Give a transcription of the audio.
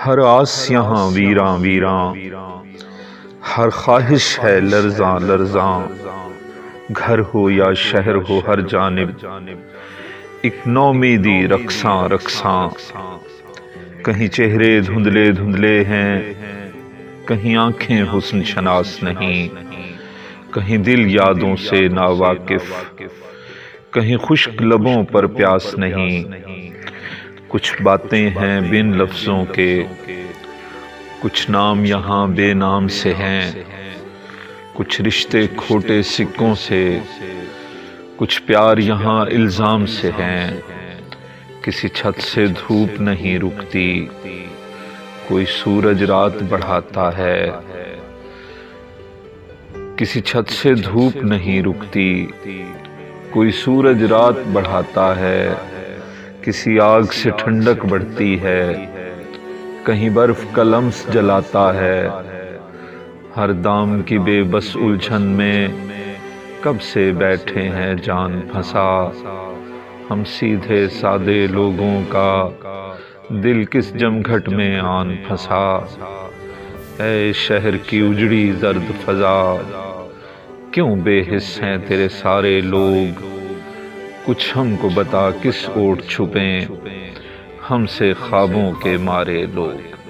ہر آس یہاں ویراں ویراں، ہر خواہش ہے لرزاں لرزاں، گھر ہو یا شہر ہو ہر جانب ایک نومیدی رقصاں رقصاں۔ کہیں چہرے دھندلے دھندلے ہیں، کہیں آنکھیں حسن شناس نہیں، کہیں دل یادوں سے ناواقف، کہیں خشک لبوں پر پیاس نہیں۔ کچھ باتیں ہیں بن لفظوں کے، کچھ نام یہاں بے نام سے ہیں، کچھ رشتے کھوٹے سکوں سے، کچھ پیار یہاں الزام سے ہیں۔ کسی چھت سے دھوپ نہیں رکتی، کوئی سورج رات بڑھاتا ہے۔ کسی چھت سے دھوپ نہیں رکتی، کوئی سورج رات بڑھاتا ہے۔ کسی آگ سے ٹھنڈک بڑھتی ہے، کہیں برف کا لمس جلاتا ہے۔ ہر دام کی بے بس الجھن میں کب سے بیٹھے ہیں جان پھنسا۔ ہم سیدھے سادے لوگوں کا دل کس جمگھٹ میں آن پھنسا۔ اے شہر کی اجڑی زرد فضا، کیوں بے حس ہیں تیرے سارے لوگ؟ کچھ ہم کو بتا کس اوٹ چھپیں، ہم سے خوابوں کے مارے لوگ۔